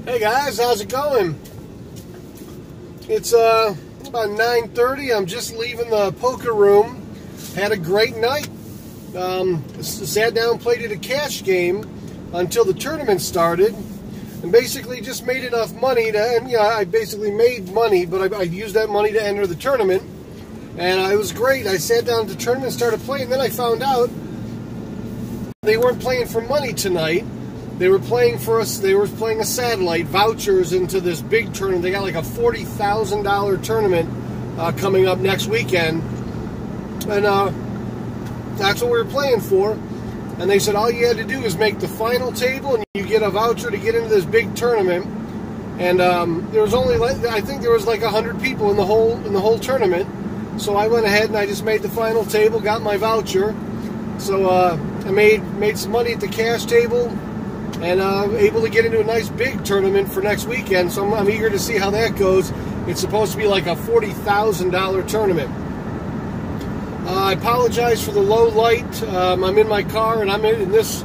Hey guys, how's it going? It's about 9:30. I'm just leaving the poker room. Had a great night. Sat down, played at a cash game until the tournament started, and basically just made enough money to. And yeah, I basically made money, but I used that money to enter the tournament, and it was great. I sat down at the tournament, and started playing. Then I found out they weren't playing for money tonight. They were playing for us. They were playing a satellite vouchers into this big tournament. They got like a $40,000 tournament coming up next weekend, and that's what we were playing for. And they said all you had to do is make the final table, and you get a voucher to get into this big tournament. And there was only, I think there was like 100 people in the whole tournament. So I went ahead and I just made the final table, got my voucher. So I made some money at the cash table. And able to get into a nice big tournament for next weekend, so I'm eager to see how that goes. It's supposed to be like a $40,000 tournament. I apologize for the low light. I'm in my car, and I'm in this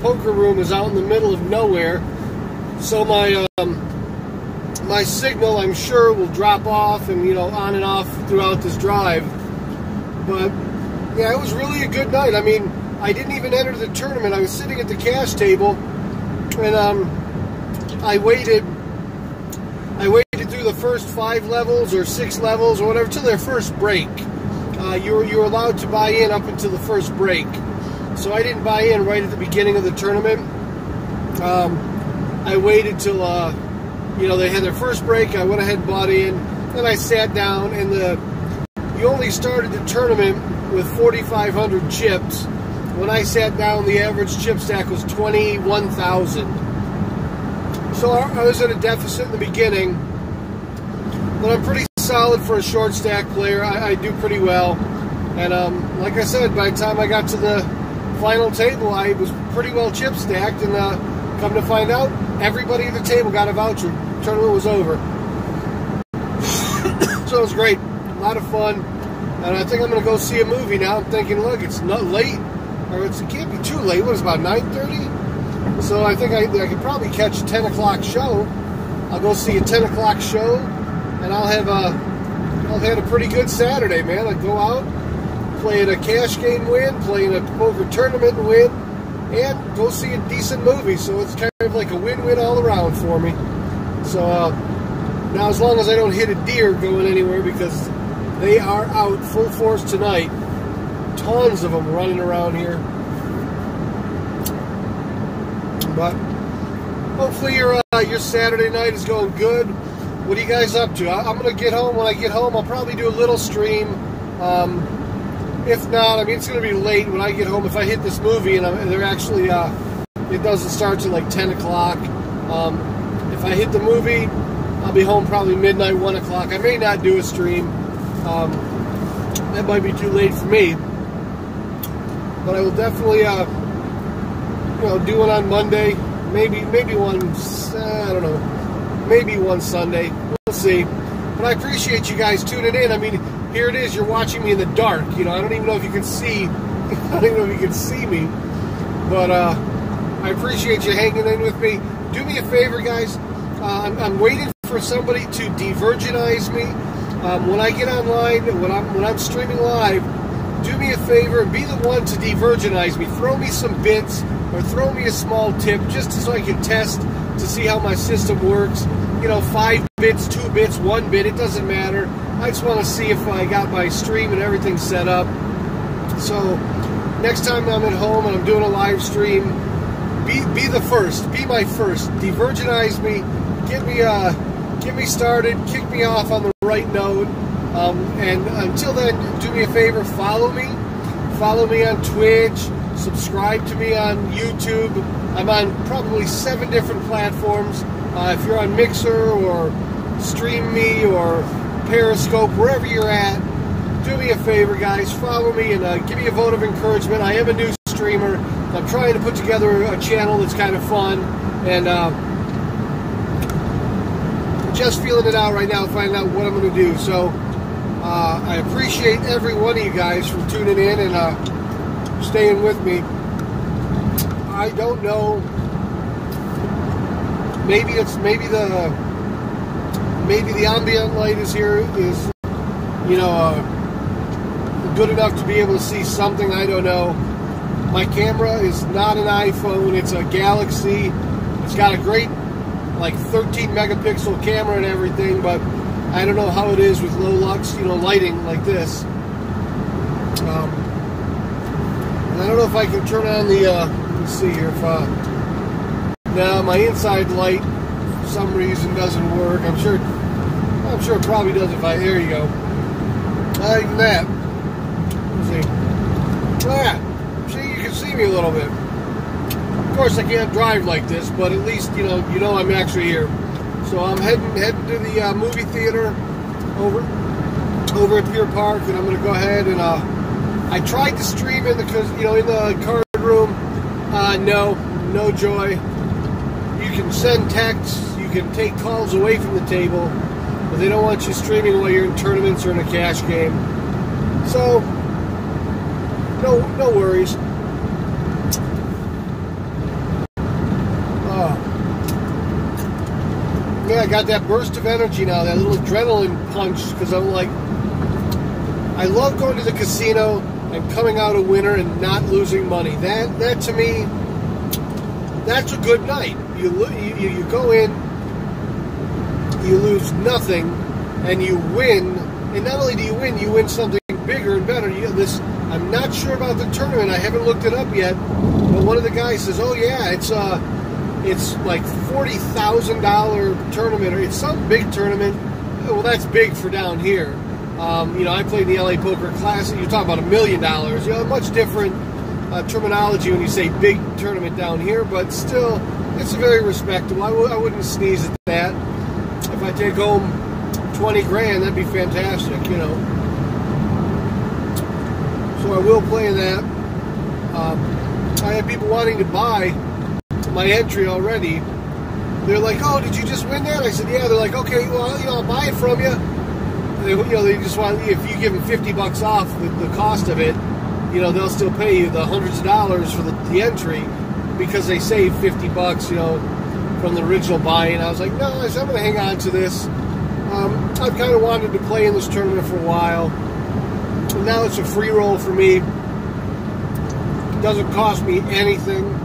poker room is out in the middle of nowhere, so my signal, I'm sure, will drop off and on and off throughout this drive. But yeah, it was really a good night. I mean, I didn't even enter the tournament. I was sitting at the cash table, and I waited through the first 5 levels or 6 levels or whatever till their first break. You were allowed to buy in up until the first break. So I didn't buy in right at the beginning of the tournament. I waited till they had their first break. I went ahead and bought in. Then I sat down, and you only started the tournament with 4,500 chips. When I sat down, the average chip stack was 21,000. So I was at a deficit in the beginning, but I'm pretty solid for a short stack player. I do pretty well. And like I said, by the time I got to the final table, I was pretty well chip stacked. And come to find out, everybody at the table got a voucher. The tournament was over. So it was great. A lot of fun. And I think I'm going to go see a movie now. I'm thinking, look, it's not late. Or it can't be too late. What is it, about 9:30? So I think I could probably catch a 10 o'clock show. I'll go see a 10 o'clock show, and I'll have had a pretty good Saturday, man. I go out, play in a cash game, win, play in a poker tournament, and win, and go see a decent movie. So it's kind of like a win-win all around for me. So now, as long as I don't hit a deer going anywhere, because they are out full force tonight. Tons of them running around here. But hopefully your Saturday night is going good. What are you guys up to? I'm going to get home. When I get home, I'll probably do a little stream. If not, I mean, it's going to be late when I get home. If I hit this movie, and they're actually, it doesn't start till like 10 o'clock. If I hit the movie, I'll be home probably midnight, 1 o'clock. I may not do a stream. That might be too late for me. But I will definitely, do one on Monday. Maybe one. I don't know. Maybe one Sunday. We'll see. But I appreciate you guys tuning in. I mean, here it is. You're watching me in the dark. I don't even know if you can see. I don't even know if you can see me. But I appreciate you hanging in with me. Do me a favor, guys. I'm waiting for somebody to de-virginize me. When I get online, when I'm streaming live, do me a favor and be the one to de-virginize me. Throw me some bits or throw me a small tip just so I can test to see how my system works. 5 bits, 2 bits, 1 bit, it doesn't matter. I just want to see if I got my stream and everything set up. So next time I'm at home and I'm doing a live stream, be the first. Be my first. De-virginize me. Get me started. Kick me off on the right note. And until then, do me a favor, follow me. Follow me on Twitch. Subscribe to me on YouTube. I'm on probably 7 different platforms. If you're on Mixer or Stream Me or Periscope, wherever you're at, do me a favor, guys. Follow me and give me a vote of encouragement. I am a new streamer. I'm trying to put together a channel that's kind of fun. And just feeling it out right now, finding out what I'm going to do. So I appreciate every one of you guys for tuning in and staying with me. I don't know. maybe the ambient light is good enough to be able to see something. I don't know. My camera is not an iPhone. It's a Galaxy. It's got a great, like, 13 megapixel camera and everything, but I don't know how it is with low lux, lighting like this. And I don't know if I can turn on the, let's see here, no, my inside light for some reason doesn't work. I'm sure it probably does if there you go. Other than that, let's see. Yeah, see, you can see me a little bit. Of course, I can't drive like this, but at least, I'm actually here. So I'm heading to the movie theater over at Pier Park, and I'm going to go ahead and, I tried to stream in the card room. No joy. You can send texts, you can take calls away from the table, but they don't want you streaming while you're in tournaments or in a cash game. So, no worries. Yeah, I got that burst of energy now, that little adrenaline punch, because I'm like, I love going to the casino and coming out a winner and not losing money. That to me, that's a good night. You go in, you lose nothing, and you win. And not only do you win something bigger and better. I'm not sure about the tournament. I haven't looked it up yet. But one of the guys says, "Oh yeah, it's like $40,000 tournament, or it's some big tournament." Well, that's big for down here. I played the LA Poker Classic. You're talking about $1 million. Much different terminology when you say big tournament down here, but still, it's very respectable. I wouldn't sneeze at that. If I take home 20 grand, that'd be fantastic, So I will play in that. I have people wanting to buy my entry already. They're like, "Oh, did you just win that?" I said, "Yeah." They're like, "Okay, well, I'll buy it from you." They just want, if you give them $50 off the cost of it, they'll still pay you the hundreds of dollars for the entry, because they save $50, from the original buy-in. I was like, no, I'm going to hang on to this. I've kind of wanted to play in this tournament for a while. And now it's a free roll for me. It doesn't cost me anything.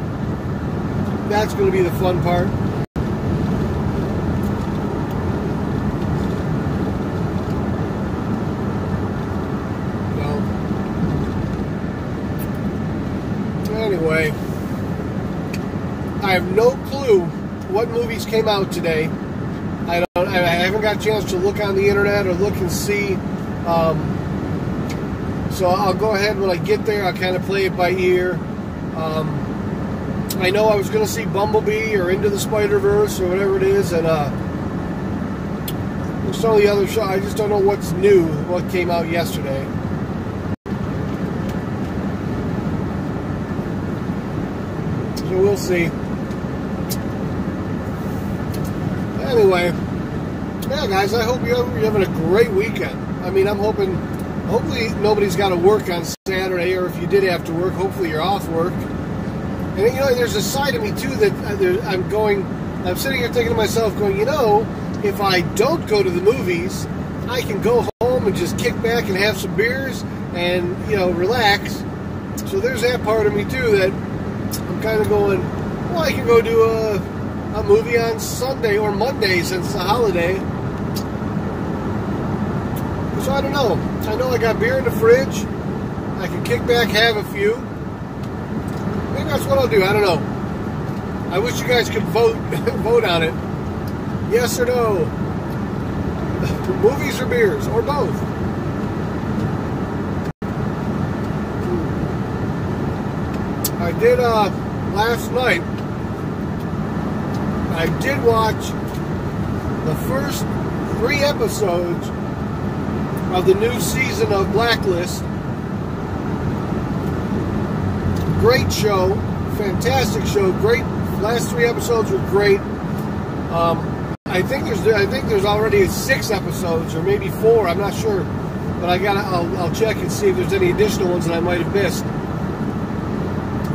That's going to be the fun part. Anyway, I have no clue what movies came out today. I haven't got a chance to look on the internet or look and see. So I'll go ahead when I get there. I'll kind of play it by ear. I know I was going to see Bumblebee or Into the Spider-Verse or whatever it is, and some of the other shows. I just don't know what's new, what came out yesterday. So we'll see. Anyway, yeah, guys, I hope you're having a great weekend. I mean, I'm hoping, hopefully nobody's got to work on Saturday, or if you did have to work, hopefully you're off work. And there's a side of me too that I'm sitting here thinking to myself, going, if I don't go to the movies, I can go home and just kick back and have some beers and, relax. So there's that part of me too that I'm kind of going, well, I can go do a movie on Sunday or Monday since it's a holiday. So I don't know. I know I got beer in the fridge. I can kick back, have a few. Maybe that's what I'll do. I don't know. I wish you guys could vote on it. Yes or no. Movies or beers, or both. I did, last night, I did watch the first 3 episodes of the new season of Blacklist. Great show, fantastic show, great. Last 3 episodes were great. I think there's already 6 episodes, or maybe 4. I'm not sure, but I'll check and see if there's any additional ones that I might have missed.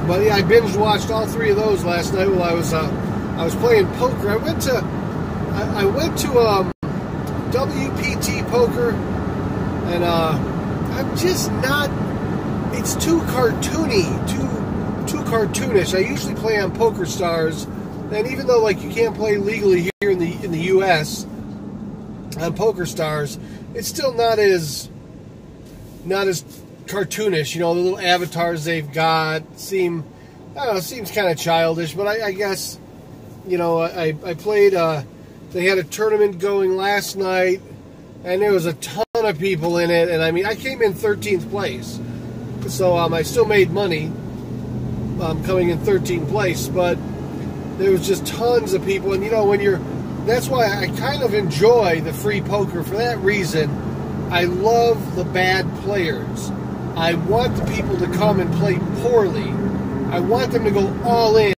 But yeah, I binge watched all 3 of those last night while I I was playing poker. I went to WPT poker, and I'm just not. It's too cartoony, too cartoonish. I usually play on Poker Stars, and even though like you can't play legally here in the U.S. on Poker Stars, it's still not as cartoonish. You know, the little avatars they've got seems kind of childish. But I guess, you know, I played. They had a tournament going last night, and there was a ton of people in it. And I mean, I came in 13th place, so I still made money. Coming in 13th place, but there was just tons of people. And you know, that's why I kind of enjoy the free poker for that reason. I love the bad players. I want the people to come and play poorly. I want them to go all in,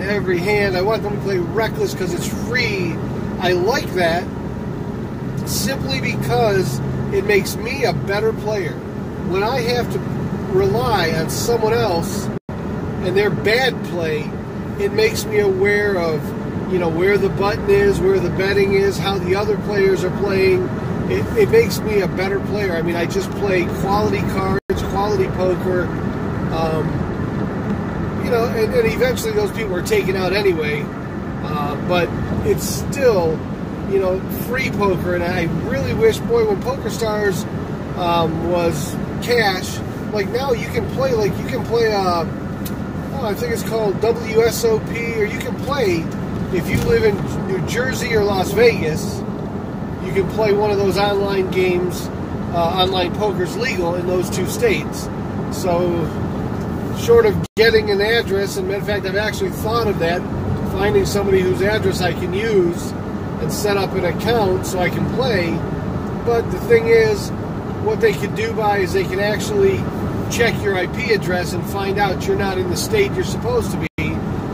every hand. I want them to play reckless because it's free. I like that simply because it makes me a better player. When I have to rely on someone else and their bad play, it makes me aware of, you know, where the button is, where the betting is, how the other players are playing. It makes me a better player. I mean, I just play quality cards, quality poker, you know, and eventually those people are taken out anyway, but it's still, you know, free poker. And I really wish, boy, when Poker Stars was cash, like now you can play, I think it's called WSOP, or you can play, if you live in New Jersey or Las Vegas, you can play one of those online games. Online poker's legal in those two states. So, short of getting an address, and in fact, I've actually thought of that, finding somebody whose address I can use and set up an account so I can play. But the thing is, what they can do is they can actually check your IP address and find out you're not in the state you're supposed to be.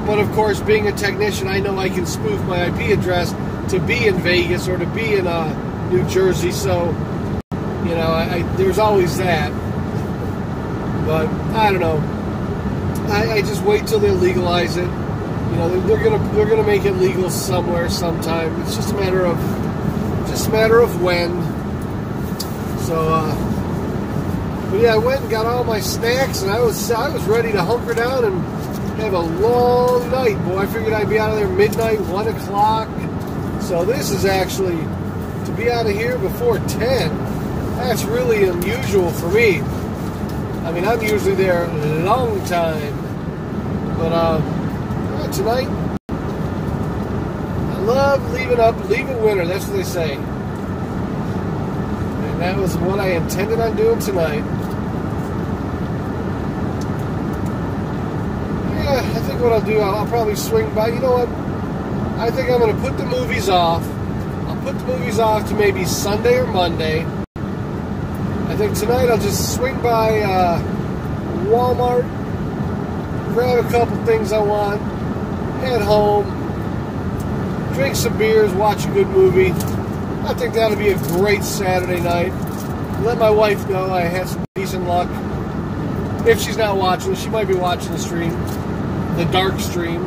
But of course, being a technician, I know I can spoof my IP address to be in Vegas or to be in New Jersey. So, you know, there's always that. But I don't know. I just wait till they legalize it. You know, they're gonna make it legal somewhere, sometime. It's just a matter of when. So. But yeah, I went and got all my snacks, and I was ready to hunker down and have a long night, boy. I figured I'd be out of there midnight, 1 o'clock. So this is actually, to be out of here before 10, that's really unusual for me. I mean, I'm usually there a long time. But tonight, I love leaving winter, that's what they say. And that was what I intended on doing tonight. I think what I'll do, I'll probably swing by. You know what? I think I'm going to put the movies off. I'll put the movies off to maybe Sunday or Monday. I think tonight I'll just swing by Walmart, grab a couple things I want, head home, drink some beers, watch a good movie. I think that'll be a great Saturday night. Let my wife know I had some decent luck. If she's not watching, she might be watching the stream. The dark stream.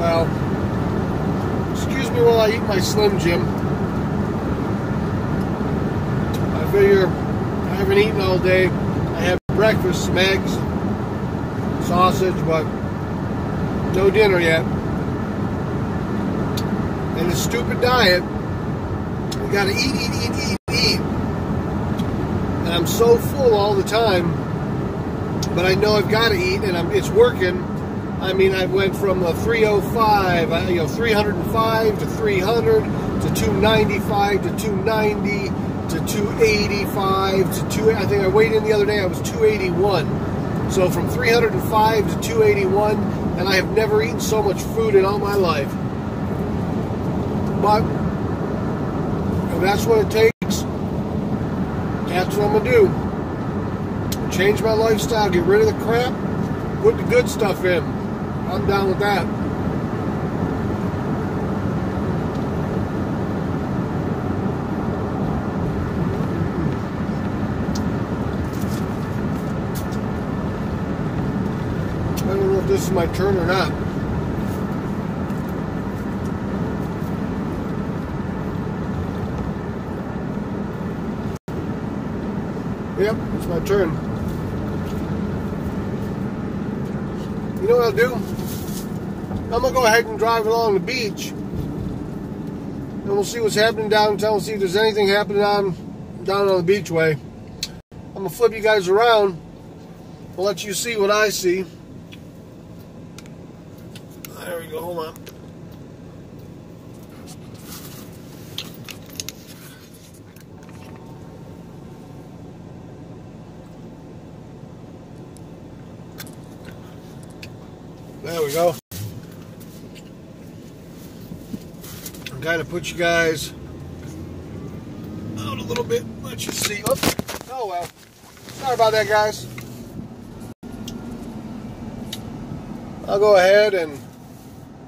Well, excuse me while I eat my Slim Jim. I figure I haven't eaten all day. I had breakfast, some eggs, sausage, but no dinner yet. And a stupid diet. We gotta eat. And I'm so full all the time, but I know I've gotta eat, and it's working. I mean, I went from a 305, 305 to 300 to 295 to 290 to 285 to 2. I think I weighed in the other day. I was 281. So from 305 to 281, and I have never eaten so much food in all my life. But if that's what it takes, that's what I'm gonna do. Change my lifestyle, get rid of the crap, put the good stuff in. I'm down with that. I don't know if this is my turn or not. Yep, it's my turn. You know what I'll do? I'm going to go ahead and drive along the beach. And we'll see what's happening downtown. We'll see if there's anything happening down on the beachway. I'm going to flip you guys around. I'll let you see what I see. There we go, hold on. There we go. I'm kind of put you guys out a little bit, let you see. Oh well. Sorry about that, guys. I'll go ahead and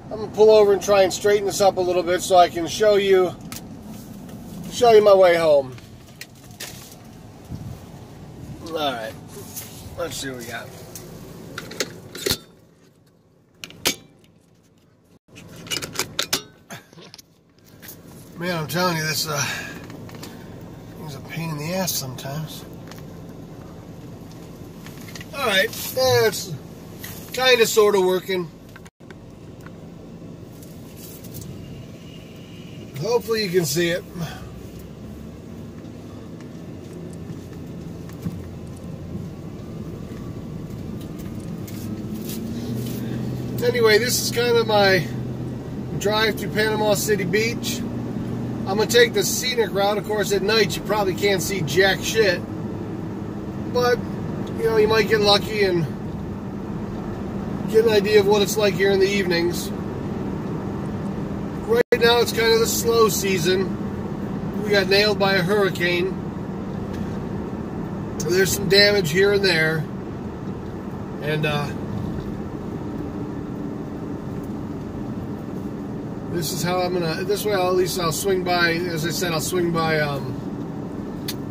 I'm gonna pull over and try and straighten this up a little bit so I can show you my way home. All right, let's see what we got. Man, I'm telling you, this thing's a pain in the ass sometimes. All right, it's kind of sort of working. Hopefully you can see it. Anyway, this is kind of my drive through Panama City Beach. I'm going to take the scenic route. Of course, at night you probably can't see jack shit. But, you know, you might get lucky and get an idea of what it's like here in the evenings. Right now it's kind of the slow season. We got nailed by a hurricane. There's some damage here and there. And this is how I'm gonna, this way at least I'll swing by, as I said, I'll swing by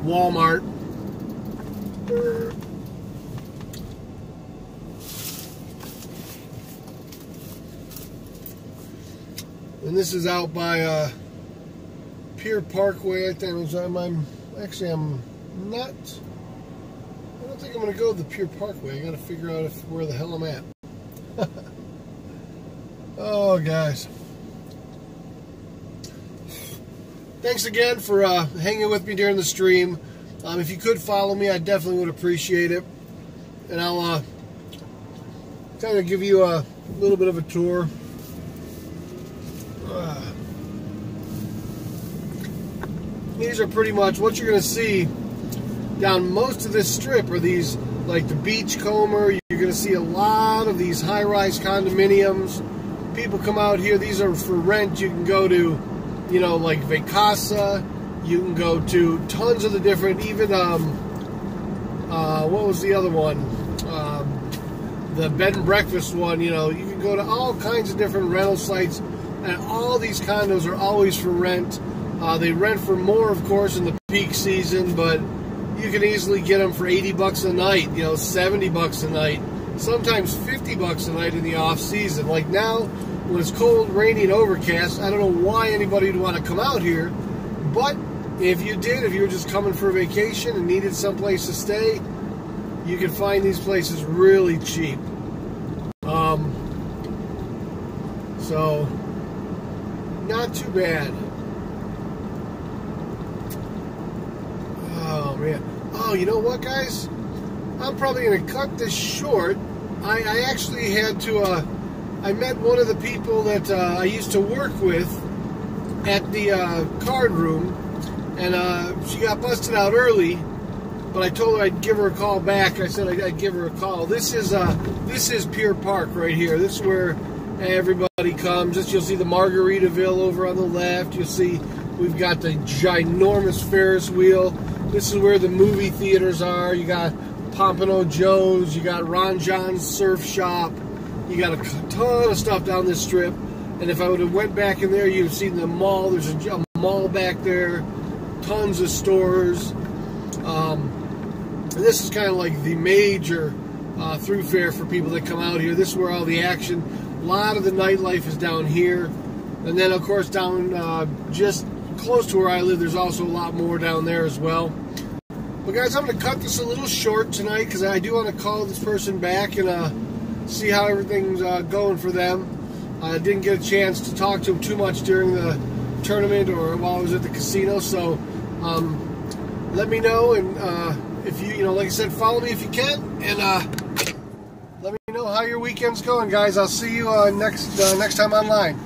Walmart. And this is out by Pier Parkway. I think I'm not. I don't think I'm going to go to the Pier Parkway. I got to figure out where the hell I'm at. Oh, guys. Thanks again for hanging with me during the stream. If you could follow me, I definitely would appreciate it. And I'll kind of give you a little bit of a tour. These are pretty much what you're going to see down most of this strip are these, like the Beachcomber. You're going to see a lot of these high-rise condominiums. People come out here. These are for rent. You can go to, you know, like Vacasa. You can go to tons of the different, even, what was the other one? The bed and breakfast one, you know. You can go to all kinds of different rental sites, and all these condos are always for rent. They rent for more, of course, in the peak season, but you can easily get them for 80 bucks a night, you know, 70 bucks a night, sometimes 50 bucks a night in the off season. Like now, when it's cold, rainy, and overcast, I don't know why anybody would want to come out here, but if you did, if you were just coming for a vacation and needed someplace to stay, you can find these places really cheap. So, not too bad. Oh, man. Oh, you know what, guys? I'm probably going to cut this short. I actually had to, I met one of the people that I used to work with at the card room, and she got busted out early. But I told her I'd give her a call back. I said I'd give her a call. This is Pier Park right here. This is where everybody comes. You'll see the Margaritaville over on the left. You'll see we've got the ginormous Ferris wheel. This is where the movie theaters are. You got Pompano Joe's. You got Ron John's Surf Shop. You got a ton of stuff down this strip. And if I would have went back in there, you'd have seen the mall. There's a mall back there. Tons of stores. This is kind of like the major thoroughfare for people that come out here. This is where all the action, a lot of the nightlife is down here. And then, of course, down just close to where I live, there's also a lot more down there as well. But, guys, I'm going to cut this a little short tonight because I do want to call this person back and see how everything's going for them. I didn't get a chance to talk to him too much during the tournament or while I was at the casino, so let me know, and if you like I said, follow me if you can, and let me know how your weekend's going, guys. I'll see you next time online.